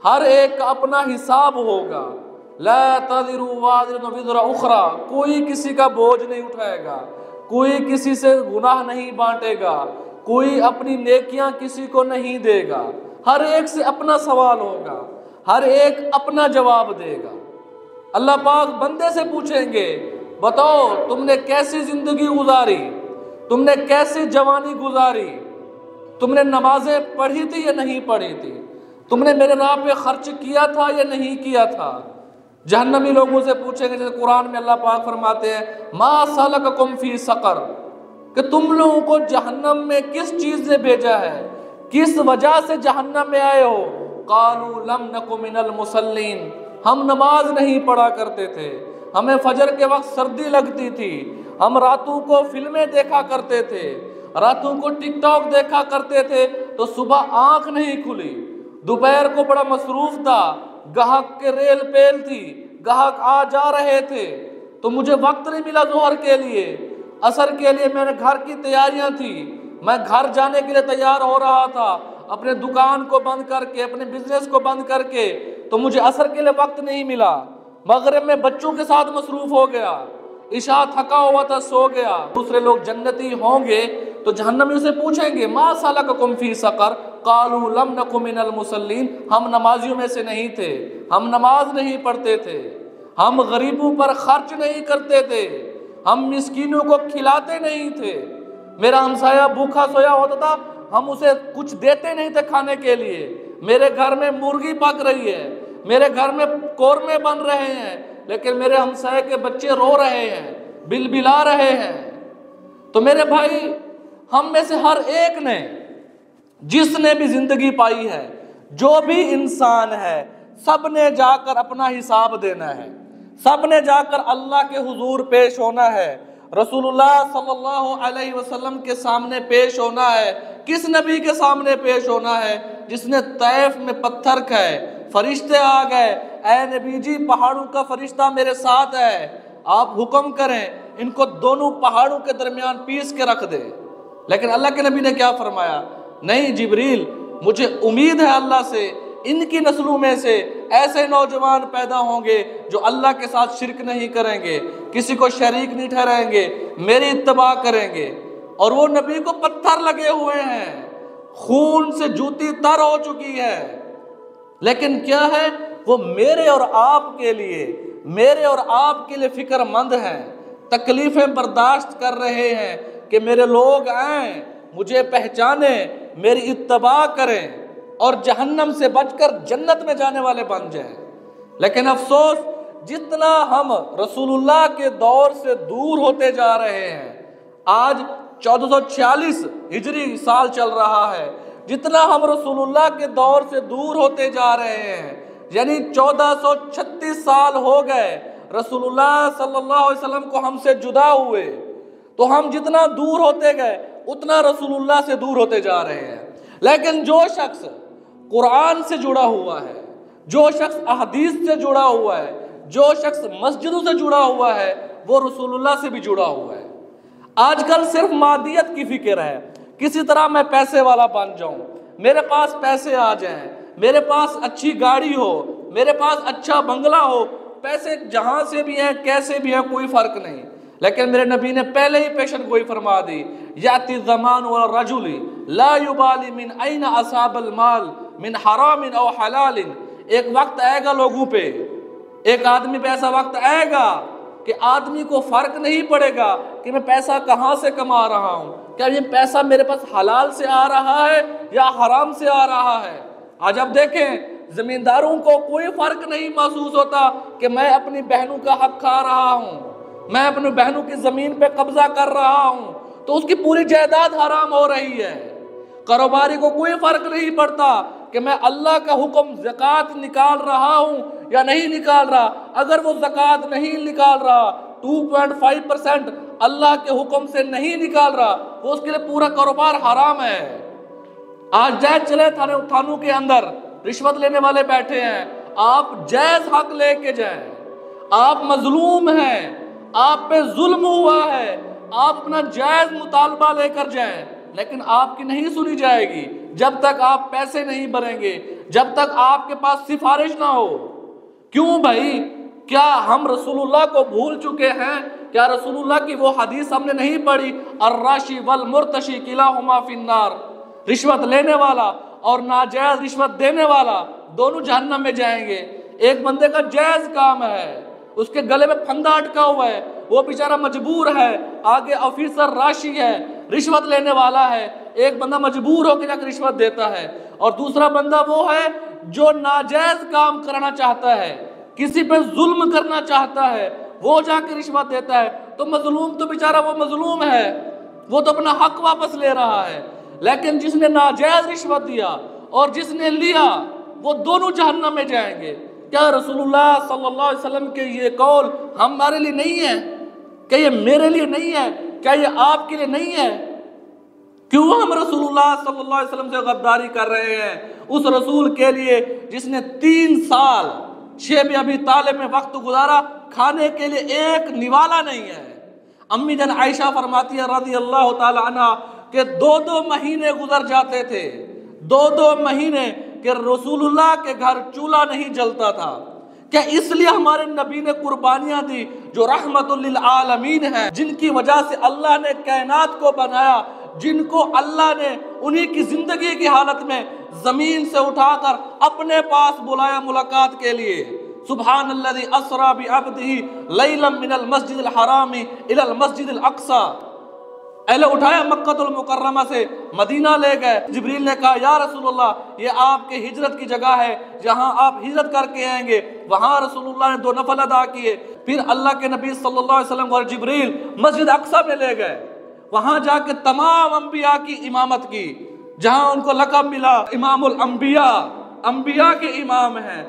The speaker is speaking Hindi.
हर एक का अपना हिसाब होगा। ला तज़िरु वाज़िरतुन विज़रा उख़रा, कोई किसी का बोझ नहीं उठाएगा, कोई किसी से गुनाह नहीं बांटेगा, कोई अपनी नेकियां किसी को नहीं देगा। हर एक से अपना सवाल होगा, हर एक अपना जवाब देगा। अल्लाह पाक बंदे से पूछेंगे, बताओ तुमने कैसी जिंदगी गुजारी, तुमने कैसी जवानी गुजारी, तुमने नमाजें पढ़ी थी या नहीं पढ़ी थी, तुमने मेरे राह पे खर्च किया था या नहीं किया था। जहन्नमी लोगों से पूछेंगे, जैसे कुरान में अल्लाह पाक फरमाते हैं, मा सलककुम फी सकर, कि तुम लोगों को जहन्नम में किस चीज ने भेजा है, किस वजह से जहन्नम में आए हो। कालू लम नकु मिनल मुसल्लीन, हम नमाज नहीं पढ़ा करते थे, हमें फजर के वक्त सर्दी लगती थी, हम रातों को फिल्में देखा करते थे, रातों को टिकटॉक देखा करते थे, तो सुबह आंख नहीं खुली, दोपहर को बड़ा मसरूफ था, ग्राहक के रेल पेल थी, ग्राहक आ जा रहे थे, तो मुझे वक्त नहीं मिला जोहर के लिए, असर के लिए मेरे घर की तैयारियां थी, मैं घर जाने के लिए तैयार हो रहा था, अपने दुकान को बंद करके, अपने बिजनेस को बंद करके, तो मुझे असर के लिए वक्त नहीं मिला, मगरिब में बच्चों के साथ मसरूफ हो गया, इशा थका हुआ था सो गया। दूसरे लोग जन्नती होंगे तो जहन्नमी से पूछेंगे, मा सलककुम फी सकर, कालू लम नकु मिनल मुसल्लीन, हम नमाजियों में से नहीं थे, हम नमाज नहीं पढ़ते थे, हम गरीबों पर खर्च नहीं करते थे, हम मिस्कीनों को खिलाते नहीं थे, मेरा हमसाया भूखा सोया होता था, हम उसे कुछ देते नहीं थे खाने के लिए, मेरे घर में मुर्गी पक रही है, मेरे घर में कोरमे बन रहे हैं, लेकिन मेरे हमसाये के बच्चे रो रहे हैं, बिलबिला रहे हैं। तो मेरे भाई, हम में से हर एक ने, जिसने भी जिंदगी पाई है, जो भी इंसान है, सब ने जाकर अपना हिसाब देना है, सब ने जाकर अल्लाह के हुजूर पेश होना है, रसूलुल्लाह सल्लल्लाहु अलैहि वसल्लम के सामने पेश होना है। किस नबी के सामने पेश होना है? जिसने तैफ में पत्थर खाए, फरिश्ते आ गए, ऐ नबी जी पहाड़ों का फरिश्ता मेरे साथ है, आप हुक्म करें इनको दोनों पहाड़ों के दरमियान पीस के रख दे। लेकिन अल्लाह के नबी ने क्या फरमाया? नहीं जिब्रील, मुझे उम्मीद है अल्लाह से, इनकी नस्लों में से ऐसे नौजवान पैदा होंगे जो अल्लाह के साथ शिरक नहीं करेंगे, किसी को शरीक नहीं ठहराएंगे, मेरी इत्तबा करेंगे। और वो नबी को पत्थर लगे हुए हैं, खून से जूती तर हो चुकी है, लेकिन क्या है, वो मेरे और आपके लिए, मेरे और आपके लिए फिक्रमंद हैं, तकलीफें बर्दाश्त कर रहे हैं कि मेरे लोग आएं, मुझे पहचाने, मेरी इत्तबा करें और जहन्नम से बचकर जन्नत में जाने वाले बन जाएं। लेकिन अफसोस, जितना हम रसूलुल्लाह के दौर से दूर होते जा रहे हैं, आज 1446 हिजरी साल चल रहा है, जितना हम रसूलुल्लाह के दौर से दूर होते जा रहे हैं, यानी 1436 साल हो गए रसूलुल्लाह सल्लल्लाहु अलैहि वसल्लम को हमसे जुदा हुए, तो हम जितना दूर होते गए उतना रसूलुल्लाह से दूर होते जा रहे हैं। लेकिन जो शख्स कुरान से जुड़ा हुआ है, जो शख्स अहदीस से जुड़ा हुआ है, जो शख्स मस्जिदों से जुड़ा हुआ है, वो रसूलुल्लाह से भी जुड़ा हुआ है। आजकल सिर्फ मादियत की फिक्र है, किसी तरह मैं पैसे वाला बन जाऊं, मेरे पास पैसे आ जाएं, मेरे पास अच्छी गाड़ी हो, मेरे पास अच्छा बंगला हो, पैसे जहां से भी हैं, कैसे भी हैं, कोई फर्क नहीं। लेकिन मेरे नबी ने पहले ही पेशन गोई फरमा दी, याति ज़मान व रजुली ला युबाली मिन ऐना असाबल माल मिन हरामिन औ हलालिन। एक वक्त आएगा लोगों पे, एक आदमी पे ऐसा वक्त आएगा कि आदमी को फर्क नहीं पड़ेगा कि मैं पैसा कहाँ से कमा रहा हूँ, क्या ये पैसा मेरे पास हलाल से आ रहा है या हराम से आ रहा है। आज आप देखें, जमींदारों को कोई फर्क नहीं महसूस होता कि मैं अपनी बहनों का हक खा रहा हूँ, मैं अपनी बहनों की जमीन पे कब्जा कर रहा हूँ, तो उसकी पूरी जायदाद हराम हो रही है। कारोबारी को कोई फर्क नहीं पड़ता कि मैं अल्लाह का हुक्म ज़कात निकाल रहा हूँ या नहीं निकाल रहा। अगर वो ज़कात नहीं निकाल रहा, 2.5% अल्लाह के हुक्म से नहीं निकाल रहा, वो उसके लिए पूरा कारोबार हराम है। आज जायज चले थानों के अंदर रिश्वत लेने वाले बैठे हैं, आप जायज हक लेके जाएं। आप मजलूम हैं, आप पे जुल्म हुआ है, आप अपना जायज मुतालबा लेकर जाएं, लेकिन आपकी नहीं सुनी जाएगी। जब तक आप पैसे नहीं भरेंगे, जब तक आपके पास सिफारिश ना हो। क्यों भाई, क्या हम रसूलुल्लाह को भूल चुके हैं? क्या रसूलुल्लाह की वो हदीस हमने नहीं पढ़ी, अर्राशी वल मुर्तशी किलाहुमा फिन्नार, रिश्वत लेने वाला और नाजायज रिश्वत देने वाला दोनों जहन्नम में जाएंगे। एक बंदे का जायज काम है, उसके गले में फंदा अटका हुआ है, वो बेचारा मजबूर है, आगे ऑफिसर राशि है, रिश्वत लेने वाला है, एक बंदा मजबूर होकर जाकर रिश्वत देता है, और दूसरा बंदा वो है जो नाजायज काम करना चाहता है, किसी पे जुल्म करना चाहता है, वो जाकर रिश्वत देता है। तो मजलूम तो बेचारा वो मजलूम है, वो तो अपना हक वापस ले रहा है। लेकिन जिसने नाजायज रिश्वत दिया और जिसने लिया, वो दोनों जहन्नम में जाएंगे। क्या रसूलुल्लाह सल्लल्लाहु अलैहि वसल्लम के ये कौल हमारे लिए नहीं है? क्या ये मेरे लिए नहीं है? क्या ये आपके लिए नहीं है? क्यों हम रसूलुल्लाह सल्लल्लाहु अलैहि वसल्लम से गद्दारी कर रहे हैं? उस रसूल के लिए जिसने 3 साल शेब अबी तालिब में वक्त गुजारा, खाने के लिए एक निवाला नहीं है। अम्मी जन आयशा फरमाती है रज़ी अल्लाह ताला अन्हा कि 2-2 महीने गुजर जाते थे, 2-2 महीने कि रसूलुल्लाह के घर चूल्हा नहीं जलता था। क्या इसलिए हमारे नबी ने कुर्बानियां दी जो रहमतुल लिल आलमीन है, जिनकी वजह से अल्लाह ने कायनात को बनाया, जिनको अल्लाह ने उन्हीं की जिंदगी की हालत में जमीन से उठाकर अपने पास बुलाया मुलाकात के लिए। सुब्हानल्लज़ी अस्रा बि अब्दिही लैलन मिनल मस्जिदिल हरामी इलल मस्जिदिल अक्सा। पहले उठाया मक्कतुल मुकर्रमा से मदीना ले गए। जिब्रील ने कहा या रसूलुल्लाह, ये आपके हिजरत की जगह है, जहां आप हिजरत करके आएंगे। वहां रसूलुल्लाह ने 2 नफल अदा किए। फिर अल्लाह के नबी सल्लल्लाहु अलैहि वसल्लम और जिब्रील मस्जिद अक्सा में ले गए। वहां जाके तमाम अंबिया की इमामत की, जहां उनको लक़ब मिला इमामुल अंबिया, अंबिया के इमाम हैं।